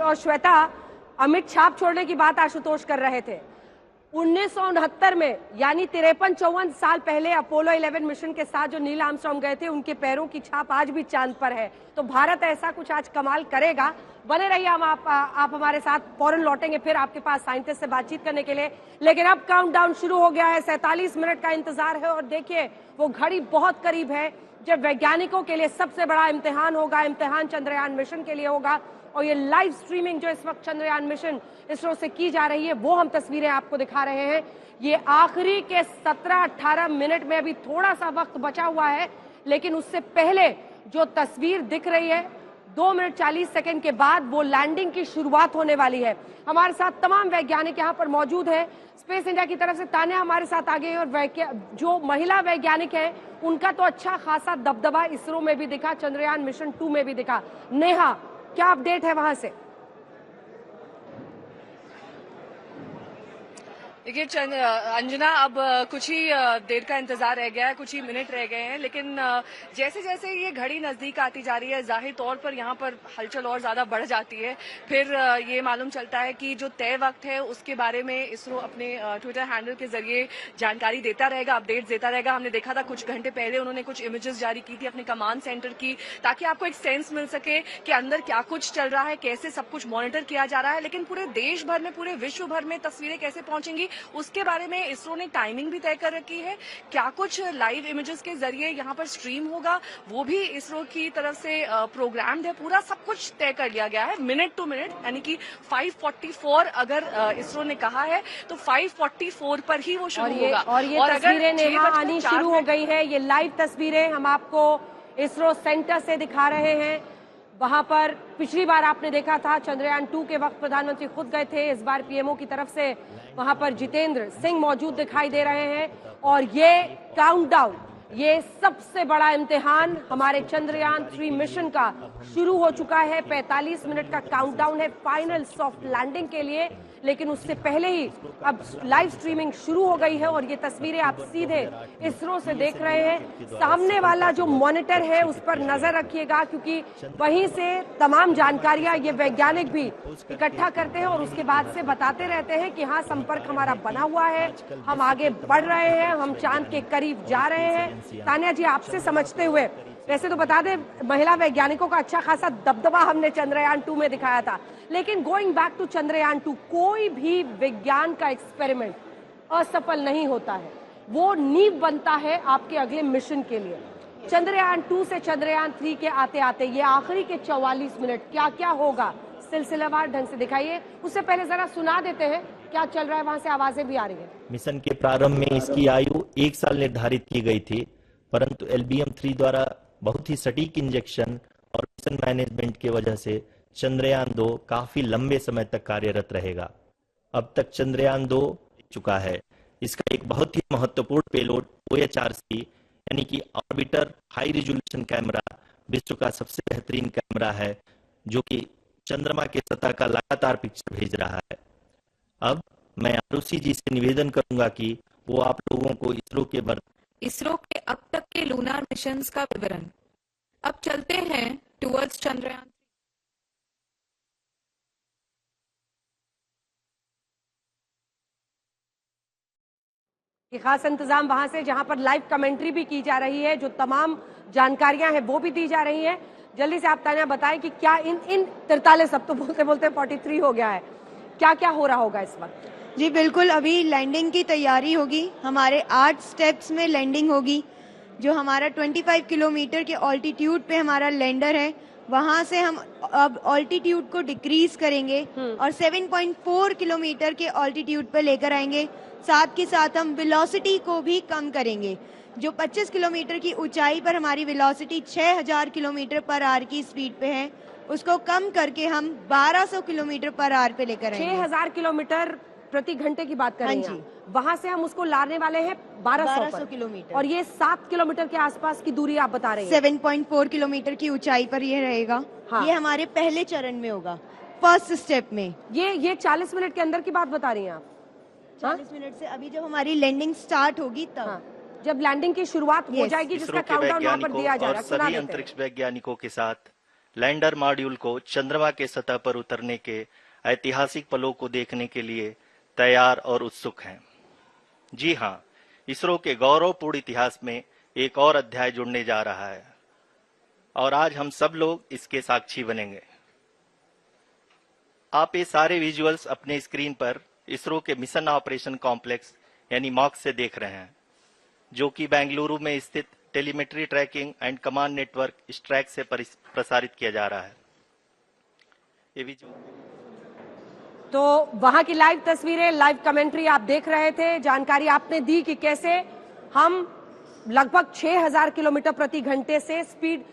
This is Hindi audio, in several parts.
और श्वेता, अमित छाप छोड़ने की बात आशुतोष कर रहे थे। 1969 में यानी 53-54 साल पहले अपोलो 11 मिशन के साथ जो नील आर्मस्ट्रांग गए थे, उनके पैरों की छाप आज भी चांद पर है। तो भारत ऐसा कुछ आज कमाल करेगा। बने रहिए, हम आप हमारे साथ फौरन लौटेंगे फिर आपके पास साइंटिस्ट से बातचीत करने के लिए। लेकिन अब काउंटडाउन शुरू हो गया है, 47 मिनट का इंतजार है और देखिए वो घड़ी बहुत करीब है जब वैज्ञानिकों के लिए सबसे बड़ा इम्तिहान होगा। इम्तिहान चंद्रयान मिशन के लिए होगा और ये लाइव स्ट्रीमिंग जो इस वक्त चंद्रयान मिशन इसरो से की जा रही है, वो हम तस्वीरें आपको दिखा रहे हैं। ये आखिरी के 17-18 मिनट में अभी थोड़ा सा वक्त बचा हुआ है, लेकिन उससे पहले जो तस्वीर दिख रही है 2 मिनट 40 सेकंड के बाद वो लैंडिंग की शुरुआत होने वाली है। हमारे साथ तमाम वैज्ञानिक यहाँ पर मौजूद हैं। स्पेस इंडिया की तरफ से तान्या हमारे साथ आ गई हैं और जो महिला वैज्ञानिक हैं उनका तो अच्छा खासा दबदबा इसरो में भी दिखा, चंद्रयान मिशन 2 में भी दिखा। नेहा, क्या अपडेट है वहां से? देखिए अंजना, अब कुछ ही देर का इंतजार रह गया है, कुछ ही मिनट रह गए हैं, लेकिन जैसे जैसे ये घड़ी नजदीक आती जा रही है, जाहिर तौर पर यहाँ पर हलचल और ज्यादा बढ़ जाती है। फिर ये मालूम चलता है कि जो तय वक्त है उसके बारे में इसरो अपने ट्विटर हैंडल के जरिए जानकारी देता रहेगा, अपडेट देता रहेगा। हमने देखा था कुछ घंटे पहले उन्होंने कुछ इमेजेस जारी की थी अपने कमांड सेंटर की, ताकि आपको एक सेंस मिल सके कि अंदर क्या कुछ चल रहा है, कैसे सब कुछ मॉनिटर किया जा रहा है। लेकिन पूरे देश भर में, पूरे विश्व भर में तस्वीरें कैसे पहुंचेंगी उसके बारे में इसरो ने टाइमिंग भी तय कर रखी है। क्या कुछ लाइव इमेजेस के जरिए यहाँ पर स्ट्रीम होगा वो भी इसरो की तरफ से प्रोग्राम्ड है। पूरा सब कुछ तय कर लिया गया है मिनट टू मिनट, यानी कि 5:44 अगर इसरो ने कहा है तो 5:44 पर ही वो शुरू होगा। और ये तस्वीरें नेहा आनी शुरू हो गई है। ये लाइव तस्वीरें हम आपको इसरो सेंटर से दिखा रहे हैं। वहां पर पिछली बार आपने देखा था चंद्रयान 2 के वक्त प्रधानमंत्री खुद गए थे, इस बार पीएमओ की तरफ से वहां पर जितेंद्र सिंह मौजूद दिखाई दे रहे हैं। और ये काउंटडाउन, ये सबसे बड़ा इम्तिहान हमारे चंद्रयान 3 मिशन का शुरू हो चुका है। 45 मिनट का काउंटडाउन है फाइनल सॉफ्ट लैंडिंग के लिए, लेकिन उससे पहले ही अब लाइव स्ट्रीमिंग शुरू हो गई है और ये तस्वीरें आप सीधे इसरो से देख रहे हैं। सामने वाला जो मॉनिटर है उस पर नजर रखिएगा, क्योंकि वहीं से तमाम जानकारियां ये वैज्ञानिक भी इकट्ठा करते हैं और उसके बाद से बताते रहते हैं कि हाँ, संपर्क हमारा बना हुआ है, हम आगे बढ़ रहे हैं, हम चांद के करीब जा रहे हैं। तान्या जी, आपसे समझते हुए, वैसे तो बता दें महिला वैज्ञानिकों का अच्छा खासा दबदबा हमने चंद्रयान 2 में दिखाया था, लेकिन गोइंग बैक टू चंद्रयान 2, कोई भी विज्ञान का एक्सपेरिमेंट असफल नहीं होता है, वो नींव बनता है आपके अगले मिशन के लिए। चंद्रयान 2 से चंद्रयान 3 के आते आते ये आखिरी के 44 मिनट क्या क्या होगा, सिलसिलेवार ढंग से दिखाइए। उससे पहले जरा सुना देते हैं क्या चल रहा है, वहां से आवाजें भी आ रही है। मिशन के प्रारंभ में इसकी आयु 1 साल निर्धारित की गई थी, परंतु LBM-3 द्वारा बहुत ही सटीक इंजेक्शन और मिशन मैनेजमेंट की वजह से चंद्रयान 2 काफी लंबे समय तक कार्यरत रहेगा। अब तक चंद्रयान 2 चुका है। इसका एक बहुत ही महत्वपूर्ण पेलोड OHRC यानी कि ऑर्बिटर हाई रिजोल्यूशन कैमरा विश्व का सबसे बेहतरीन कैमरा है, जो कि चंद्रमा के सतह का लगातार पिक्चर भेज रहा है। अब मैं आरुषि जी से निवेदन करूंगा कि वो आप लोगों को इसरो के अब तक के लूनार मिशंस का विवरण। अब चलते हैं टुवर्ड्स चंद्रयान। खास इंतजाम वहां से जहां पर लाइव कमेंट्री भी की जा रही है, जो तमाम जानकारियां हैं वो भी दी जा रही हैं। जल्दी से आप तान्या बताएं कि क्या इन 43, अब तो बोलते बोलते 43 हो गया है, क्या क्या हो रहा होगा इस वक्त? जी बिल्कुल, अभी लैंडिंग की तैयारी होगी। हमारे 8 स्टेप्स में लैंडिंग होगी। जो हमारा 25 किलोमीटर के ऑल्टीट्यूड पे हमारा लैंडर है, वहां से हम अब ऑल्टीट्यूड को डिक्रीज करेंगे और 7.4 किलोमीटर के ऑल्टीट्यूड पे लेकर आएंगे। साथ के साथ हम वेलोसिटी को भी कम करेंगे। जो 25 किलोमीटर की ऊंचाई पर हमारी वेलोसिटी 6000 किलोमीटर पर आवर की स्पीड पे है, उसको कम करके हम 1200 किलोमीटर पर आवर पे लेकर आएंगे। 6000 किलोमीटर प्रति घंटे की बात कर रहे हैं, वहां से हम उसको लाने वाले हैं 1200 किलोमीटर, और ये 7 किलोमीटर के आसपास की दूरी आप बता रहे हैं। 7.4 किलोमीटर की ऊंचाई पर ये रहेगा। हाँ। ये हमारे पहले चरण में होगा, फर्स्ट स्टेप में। ये 40 मिनट के अंदर की बात बता रही हैं आप? 40 मिनट से अभी जब हमारी लैंडिंग स्टार्ट होगी तब। हाँ। जब लैंडिंग की शुरुआत हो जाएगी, जिसका काउंटडाउन वहां पर दिया जा रहा है। सभी अंतरिक्ष वैज्ञानिकों के साथ लैंडर मॉड्यूल को चंद्रमा के सतह पर उतरने के ऐतिहासिक पलों को देखने के लिए तैयार और उत्सुक हैं। जी हां, इसरो के गौरवपूर्ण इतिहास में एक और अध्याय जुड़ने जा रहा है और आज हम सब लोग इसके साक्षी बनेंगे। आप ये सारे विजुअल्स अपने स्क्रीन पर इसरो के मिशन ऑपरेशन कॉम्प्लेक्स यानी मॉक से देख रहे हैं, जो कि बेंगलुरु में स्थित telemetry tracking and command network ISTRAC से प्रसारित किया जा रहा है। ये विजुअल तो वहां की लाइव तस्वीरें, लाइव कमेंट्री आप देख रहे थे। जानकारी आपने दी कि कैसे हम लगभग 6000 किलोमीटर प्रति घंटे से स्पीड,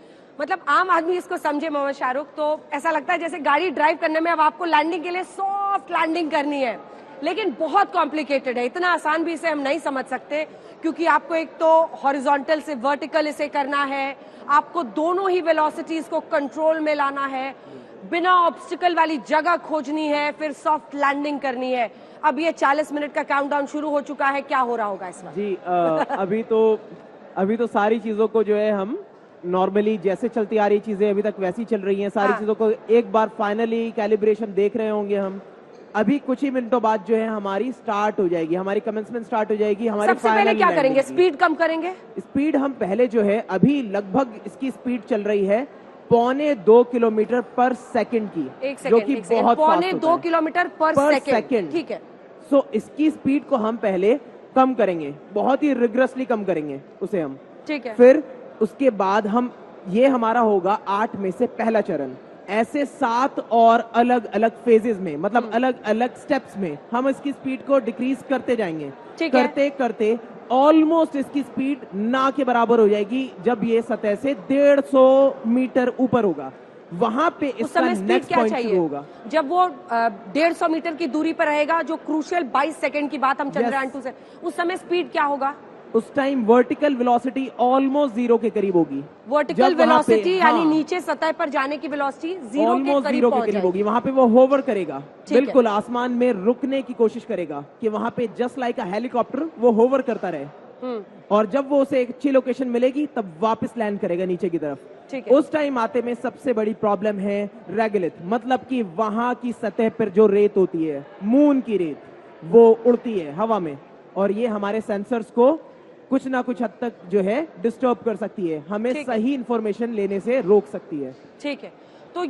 मतलब आम आदमी इसको समझे मोहम्मद शाहरुख, तो ऐसा लगता है जैसे गाड़ी ड्राइव करने में अब आपको लैंडिंग के लिए सॉफ्ट लैंडिंग करनी है, लेकिन बहुत कॉम्प्लिकेटेड है। इतना आसान भी इसे हम नहीं समझ सकते, क्योंकि आपको एक तो हॉरिजॉन्टल से वर्टिकल इसे करना है, आपको दोनों ही वेलोसिटीज को कंट्रोल में लाना है, बिना ऑब्स्टिकल वाली जगह खोजनी है, फिर सॉफ्ट लैंडिंग करनी है। अब ये 40 मिनट का काउंटडाउन शुरू हो चुका है, क्या हो रहा होगा इस वक्त? जी अभी तो सारी चीजों को जो है हम नॉर्मली जैसे चलती आ रही चीजें अभी तक वैसी चल रही हैं। सारी चीजों को एक बार फाइनली कैलिब्रेशन देख रहे होंगे हम। अभी कुछ ही मिनटों बाद जो है हमारी स्टार्ट हो जाएगी, हमारी कमेंसमेंट स्टार्ट हो जाएगी। हमारी सबसे पहले क्या करेंगे? स्पीड कम करेंगे। स्पीड हम पहले जो है अभी लगभग इसकी स्पीड चल रही है 1.25 किलोमीटर पर सेकंड की, जो कि बहुत 1.25 किलोमीटर पर सेकंड। ठीक है। सो इसकी स्पीड को हम पहले कम करेंगे, बहुत ही रिग्रेसली कम करेंगे उसे हम। ठीक है। फिर उसके बाद हम, ये हमारा होगा 8 में से पहला चरण। ऐसे 7 और अलग अलग फेजेस में, मतलब अलग अलग स्टेप्स में हम इसकी स्पीड को डिक्रीज करते जाएंगे। करते करते ऑलमोस्ट इसकी स्पीड ना के बराबर हो जाएगी जब ये सतह से 150 मीटर ऊपर होगा। वहां पे इसका नेक्स्ट पॉइंट शुरू होगा। जब वो 150 मीटर की दूरी पर रहेगा, जो क्रूशियल 22 सेकंड की बात हम चंद्रयान 2 से, उस समय स्पीड क्या होगा? उस टाइम वर्टिकल वेलोसिटी ऑलमोस्ट 0 के करीब होगी। वर्टिकल वेलोसिटी यानी नीचे सतह पर जाने की वेलोसिटी 0 के करीब होगी। वहां पे वो होवर करेगा, बिल्कुल आसमान में रुकने की कोशिश करेगा कि वहां पे जस्ट लाइक अ हेलीकॉप्टर वो होवर करता रहे। और जब वो उसे एक अच्छी लोकेशन मिलेगी तब वापस लैंड करेगा नीचे की तरफ। उस टाइम आते में सबसे बड़ी प्रॉब्लम है रेगिलिथ, मतलब कि वहां की सतह पर जो रेत होती है, मून की रेत, वो उड़ती है हवा में, और ये हमारे सेंसर्स को कुछ ना कुछ हद तक जो है डिस्टर्ब कर सकती है, हमें सही इंफॉर्मेशन लेने से रोक सकती है। ठीक है। तो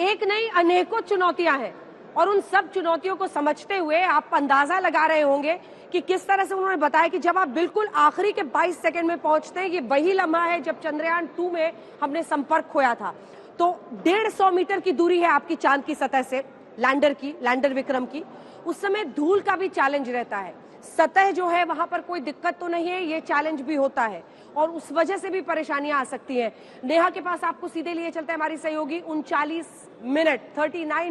एक नहीं अनेकों चुनौतियां हैं, और उन सब चुनौतियों को समझते हुए आप अंदाजा लगा रहे होंगे कि किस तरह से उन्होंने बताया कि जब आप बिल्कुल आखिरी के 22 सेकंड में पहुंचते हैं, ये वही लम्हा है जब चंद्रयान 2 में हमने संपर्क खोया था। तो 150 मीटर की दूरी है आपकी चांद की सतह से लैंडर विक्रम की। उस समय धूल का भी चैलेंज रहता है, सतह जो है वहां पर कोई दिक्कत तो नहीं है, ये चैलेंज भी होता है, और उस वजह से भी परेशानियां आ सकती हैं। नेहा के पास आपको सीधे लिए चलते हैं हमारी सहयोगी। 39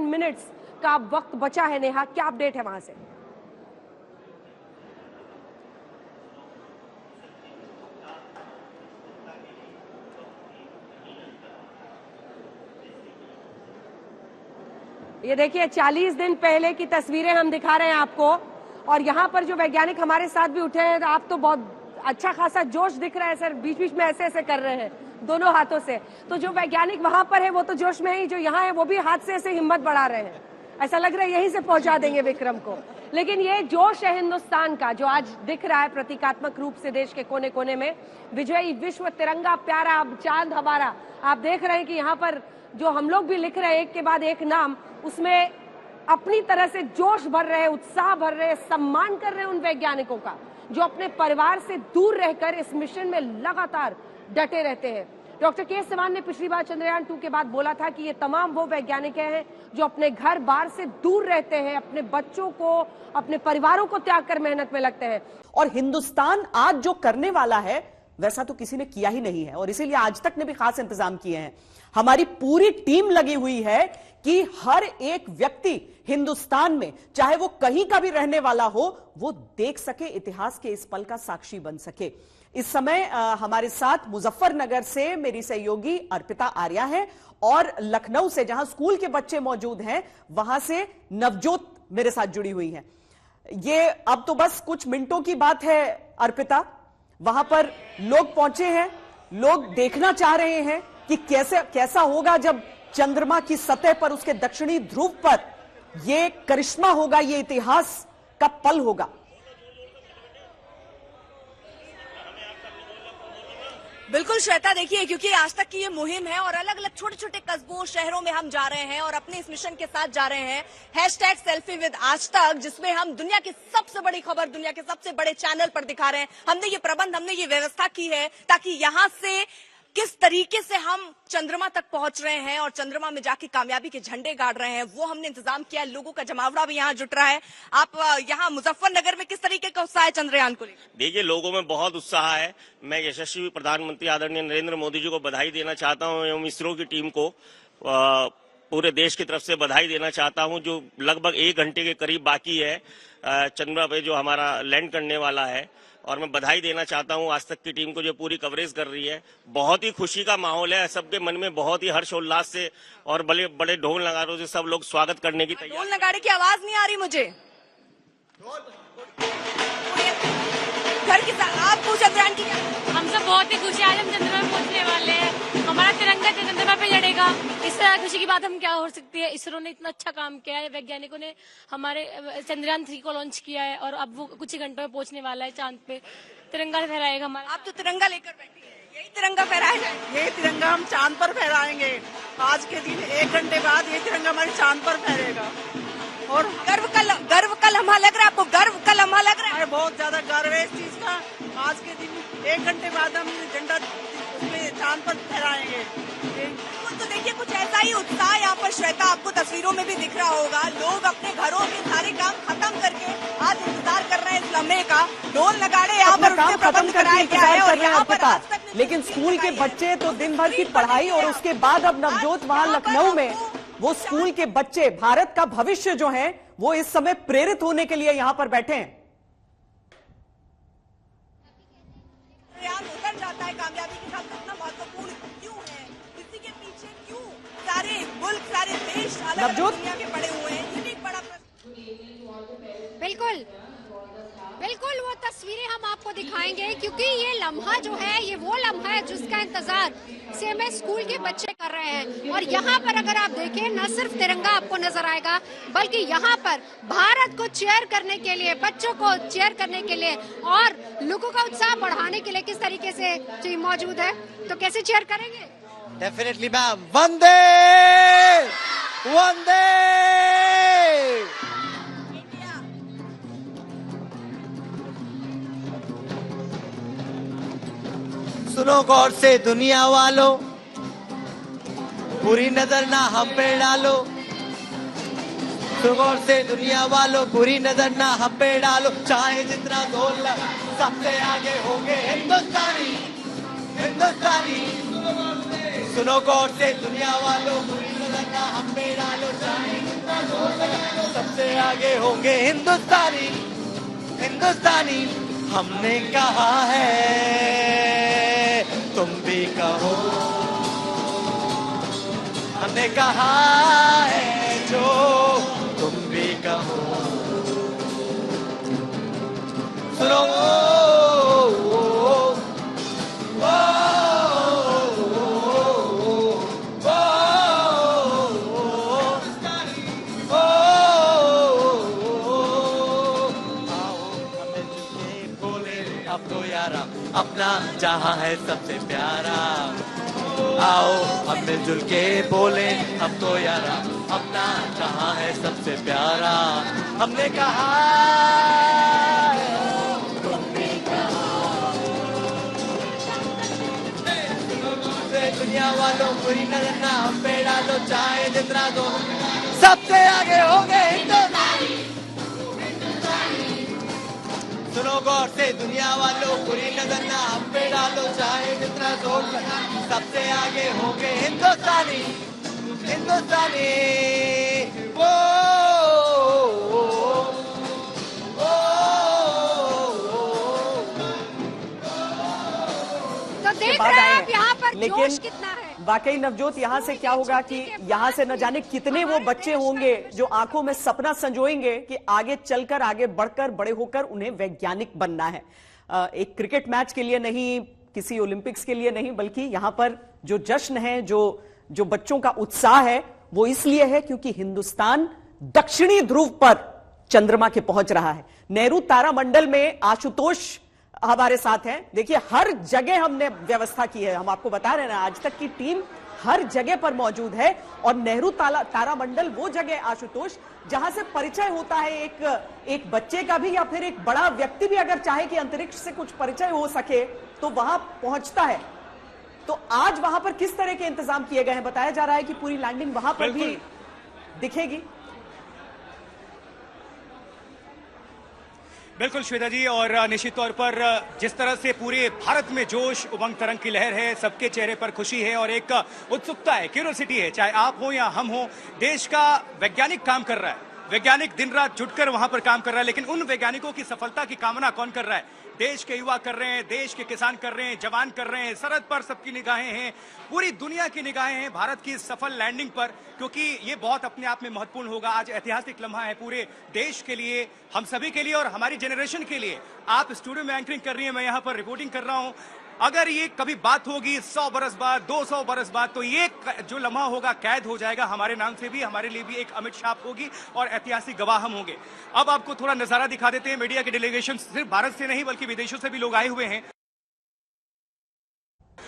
मिनट्स का वक्त बचा है। नेहा, क्या अपडेट है वहां से? ये देखिए 40 दिन पहले की तस्वीरें हम दिखा रहे हैं आपको, और यहाँ पर जो वैज्ञानिक हमारे साथ भी उठे हैं, आप तो बहुत अच्छा खासा जोश दिख रहा है सर, बीच बीच में ऐसे ऐसे कर रहे हैं दोनों हाथों से। तो जो वैज्ञानिक वहां पर है वो तो जोश में ही, जो यहाँ है वो भी हाथ से ऐसे हिम्मत बढ़ा रहे हैं। ऐसा लग रहा है यहीं से पहुंचा देंगे विक्रम को। लेकिन ये जोश है हिंदुस्तान का, जो आज दिख रहा है प्रतीकात्मक रूप से देश के कोने कोने में। विजयी विश्व तिरंगा प्यारा, अब चांद हमारा। आप देख रहे हैं कि यहाँ पर जो हम लोग भी लिख रहे हैं एक के बाद एक नाम, उसमें अपनी तरह से जोश भर रहे हैं, उत्साह भर रहे हैं, सम्मान कर रहे हैं उन वैज्ञानिकों का जो अपने परिवार से दूर रहकर इस मिशन में लगातार डटे रहते हैं। डॉक्टर के सिवान ने पिछली बार चंद्रयान 2 के बाद बोला था कि ये तमाम वो वैज्ञानिक हैं जो अपने घर बार से दूर रहते हैं, अपने बच्चों को, अपने परिवारों को त्याग कर मेहनत में लगते हैं। और हिंदुस्तान आज जो करने वाला है वैसा तो किसी ने किया ही नहीं है, और इसीलिए आज तक ने भी खास इंतजाम किए हैं। हमारी पूरी टीम लगी हुई है कि हर एक व्यक्ति हिंदुस्तान में, चाहे वो कहीं का भी रहने वाला हो, वो देख सके, इतिहास के इस पल का साक्षी बन सके। इस समय हमारे साथ मुजफ्फरनगर से मेरी सहयोगी अर्पिता आर्या है, और लखनऊ से जहां स्कूल के बच्चे मौजूद हैं वहां से नवजोत मेरे साथ जुड़ी हुई हैं। ये अब तो बस कुछ मिनटों की बात है अर्पिता, वहां पर लोग पहुंचे हैं, लोग देखना चाह रहे हैं कि कैसा होगा जब चंद्रमा की सतह पर, उसके दक्षिणी ध्रुव पर ये करिश्मा होगा, ये इतिहास का पल होगा। बिल्कुल श्वेता, देखिए क्योंकि आज तक की ये मुहिम है और अलग अलग छोटे छोटे कस्बों शहरों में हम जा रहे हैं और अपने इस मिशन के साथ जा रहे हैं #selfie-with-आज-tak, जिसमें हम दुनिया की सबसे बड़ी खबर दुनिया के सबसे बड़े चैनल पर दिखा रहे हैं। हमने ये व्यवस्था की है ताकि यहाँ से किस तरीके से हम चंद्रमा तक पहुंच रहे हैं और चंद्रमा में जाके कामयाबी के झंडे गाड़ रहे हैं, वो हमने इंतजाम किया है। लोगों का जमावड़ा भी यहाँ जुट रहा है। आप यहाँ मुजफ्फरनगर में किस तरीके का उत्साह है चंद्रयान को लेकर? देखिए, लोगों में बहुत उत्साह है। मैं यशस्वी प्रधानमंत्री आदरणीय नरेंद्र मोदी जी को बधाई देना चाहता हूँ एवं इसरो की टीम को पूरे देश की तरफ से बधाई देना चाहता हूँ। जो लगभग 1 घंटे के करीब बाकी है चंद्रमा पे जो हमारा लैंड करने वाला है, और मैं बधाई देना चाहता हूं आज तक की टीम को जो पूरी कवरेज कर रही है। बहुत ही खुशी का माहौल है, सबके मन में बहुत ही हर्षोल्लास से और बड़े बड़े ढोल नगाड़ों से सब लोग स्वागत करने की तैयारी। ढोल नगाड़े की आवाज नहीं आ रही मुझे। घर के साथ आपको चंद्रयान की हम सब बहुत ही खुशी, आज हम चंद्रमा में पहुंचने वाले हैं। हमारा तिरंगा चंद्रमा पे जड़ेगा, इस तरह खुशी की बात हम क्या हो सकती है। इसरो ने इतना अच्छा काम किया है, वैज्ञानिकों ने हमारे चंद्रयान 3 को लॉन्च किया है और अब वो कुछ ही घंटों में पहुंचने वाला है चांद पे। तिरंगा फहराएगा हमारा। आप तो तिरंगा लेकर बैठी है, यही तिरंगा फहराया जाए। ये तिरंगा हम चांद पर फहराएंगे। आज के दिन 1 घंटे बाद ये तिरंगा हमारे चांद पर फहरेगा और गर्व का लम्हा लग रहा है आपको? गर्व का लम्हा लग रहा है? बहुत ज्यादा गर्व है इस चीज का। आज के दिन 1 घंटे बाद हम झंडा उसमें चांद पर फहराएंगे। तो देखिए कुछ ऐसा ही उत्साह यहाँ पर श्वेता आपको तस्वीरों में भी दिख रहा होगा। लोग अपने घरों के सारे काम खत्म करके आज इंतजार कर रहे हैं इस लम्हे का। ढोल नगाड़े यहाँ पर काम खत्म करके इंतजार कर रहे हैं। लेकिन स्कूल के बच्चे तो दिन भर की पढ़ाई और उसके बाद अब नवजोत वहां लखनऊ में वो स्कूल के बच्चे, भारत का भविष्य जो है, वो इस समय प्रेरित होने के लिए यहां पर बैठे हैं। उतर जाता है कामयाबी के साथ, इतना महत्वपूर्ण क्यों है? इसी के पीछे क्यों सारे मुल्क, सारे देश अलग दुनिया के पड़े हुए हैं? ये भी एक बड़ा प्रश्न। बिल्कुल बिल्कुल वो तस्वीरें हम आपको दिखाएंगे, क्योंकि ये लम्हा जो है, ये वो लम्हा है जिसका इंतजार सीएमएस स्कूल के बच्चे कर रहे हैं। और यहाँ पर अगर आप देखें, न सिर्फ तिरंगा आपको नजर आएगा, बल्कि यहाँ पर भारत को चेयर करने के लिए, बच्चों को चेयर करने के लिए और लोगों का उत्साह बढ़ाने के लिए किस तरीके से टीम मौजूद है। तो कैसे चेयर करेंगे? डेफिनेटली मैम, वंदे वंदे। सुनो गौर से दुनिया वालों, बुरी नजर ना हम पे डालो। सुनो गौर से दुनिया वालों, बुरी नजर ना हम पे डालो। चाहे जितना जोर लगा, सबसे आगे होंगे हिंदुस्तानी, हिंदुस्तानी। सुनो गौर से दुनिया वालों, बुरी नजर ना हम पे डालो। चाहे जितना जोर लगा, सबसे आगे होंगे हिंदुस्तानी, हिंदुस्तानी। हमने कहा है, तुम भी कहो। हमने कहा है जो, तुम भी कहो। सुनो अपना जहां है सबसे प्यारा। आओ हम मिलजुल के बोले अब तो यारा, अपना जहां है सबसे प्यारा। हमने कहा दुनिया वालों, बुरी नजर ना हम पे डालो। चाहे जितना दो, सबसे आगे होंगे हिंदुस्तानी। सुनो गौर से दुनिया वालों, बुरी नजर ना हम पे डालो। चाहे जितना जोर लगा, सबसे आगे होंगे हिंदुस्तानी, हिंदुस्तानी। वो तो देख रहे हैं आप यहाँ पर लेकिन जोश कितना है। वाकई नवजोत, यहाँ से क्या होगा कि यहाँ से न जाने कितने वो बच्चे होंगे जो आंखों में सपना संजोएंगे कि आगे चलकर, आगे बढ़कर, बड़े होकर उन्हें वैज्ञानिक बनना है। एक क्रिकेट मैच के लिए नहीं, किसी ओलंपिक्स के लिए नहीं, बल्कि यहां पर जो जश्न है, जो बच्चों का उत्साह है, वो इसलिए है क्योंकि हिंदुस्तान दक्षिणी ध्रुव पर चंद्रमा के पहुंच रहा है। नेहरू तारामंडल में आशुतोष हमारे साथ हैं। देखिए, हर जगह हमने व्यवस्था की है, हम आपको बता रहे हैं ना, आज तक की टीम हर जगह पर मौजूद है। और नेहरू तारामंडल वो जगह आशुतोष जहां से परिचय होता है एक बच्चे का भी, या फिर एक बड़ा व्यक्ति भी अगर चाहे कि अंतरिक्ष से कुछ परिचय हो सके तो वहां पहुंचता है। तो आज वहां पर किस तरह के इंतजाम किए गए हैं? बताया जा रहा है कि पूरी लैंडिंग वहां पर भी दिखेगी। बिल्कुल श्वेता जी, और निश्चित तौर पर जिस तरह से पूरे भारत में जोश उमंग तरंग की लहर है, सबके चेहरे पर खुशी है और एक उत्सुकता है, क्यूरियोसिटी है, चाहे आप हो या हम हो। देश का वैज्ञानिक काम कर रहा है, वैज्ञानिक दिन रात जुटकर वहां पर काम कर रहा है, लेकिन उन वैज्ञानिकों की सफलता की कामना कौन कर रहा है? देश के युवा कर रहे हैं, देश के किसान कर रहे हैं, जवान कर रहे हैं। सरहद पर सबकी निगाहें हैं, पूरी दुनिया की निगाहें हैं भारत की सफल लैंडिंग पर, क्योंकि ये बहुत अपने आप में महत्वपूर्ण होगा। आज ऐतिहासिक लम्हा है पूरे देश के लिए, हम सभी के लिए और हमारी जनरेशन के लिए। आप स्टूडियो में एंकरिंग कर रही हैं, मैं यहाँ पर रिपोर्टिंग कर रहा हूँ। अगर ये कभी बात होगी 100 बरस बाद, 200 बरस बाद, तो ये जो लम्हा होगा कैद हो जाएगा हमारे नाम से भी, हमारे लिए भी एक अमिट छाप होगी और ऐतिहासिक गवाह हम होंगे। अब आपको थोड़ा नजारा दिखा देते हैं। मीडिया के डेलीगेशन सिर्फ भारत से नहीं बल्कि विदेशों से भी लोग आए हुए हैं।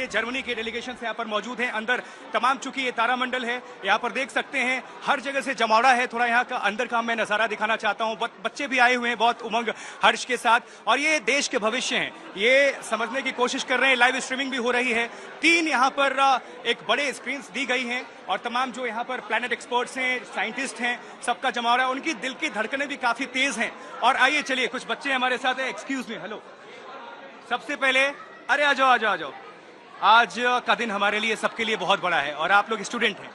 जर्मनी के डेलीगेशन यहाँ पर मौजूद हैं। अंदर तमाम, चूंकि ये तारामंडल है, यहाँ पर देख सकते हैं हर जगह से जमावड़ा है। थोड़ा यहाँ का अंदर का मैं नजारा दिखाना चाहता हूँ। बच्चे भी आए हुए हैं बहुत उमंग हर्ष के साथ, और ये देश के भविष्य हैं, ये समझने की कोशिश कर रहे हैं। लाइव स्ट्रीमिंग भी हो रही है। 3 यहाँ पर एक बड़े स्क्रीन दी गई हैं और तमाम जो यहाँ पर प्लैनेट एक्सपर्ट्स हैं, साइंटिस्ट हैं, सबका जमावड़ा है। उनकी दिल की धड़कनें भी काफी तेज हैं। और आइए चलिए, कुछ बच्चे हमारे साथ हैं। Excuse me, hello. सबसे पहले, अरे आ जाओ आ जाओ आ जाओ। आज का दिन हमारे लिए, सबके लिए बहुत बड़ा है और आप लोग स्टूडेंट हैं।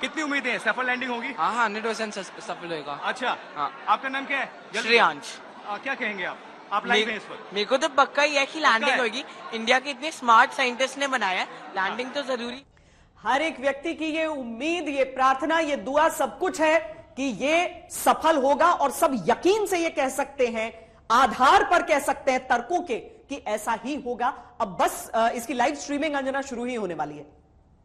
कितनी उम्मीदें हैं, सफल लैंडिंग होगी? हाँ, 100% सफल होगा। अच्छा, हाँ। आपका नाम क्या है? श्रेयांश। क्या कहेंगे आप लाइव हैं इस पर? मेरे को तो पक्का ही है कि लैंडिंग होगी। इंडिया के इतने स्मार्ट साइंटिस्ट ने बनाया है, लैंडिंग तो जरूरी। हर एक व्यक्ति की ये उम्मीद, ये प्रार्थना, ये दुआ, सब कुछ है कि ये सफल होगा। और सब यकीन से ये कह सकते हैं, आधार पर कह सकते हैं तर्कों के, कि ऐसा ही होगा। अब बस इसकी लाइव स्ट्रीमिंग अंजना शुरू ही होने वाली है।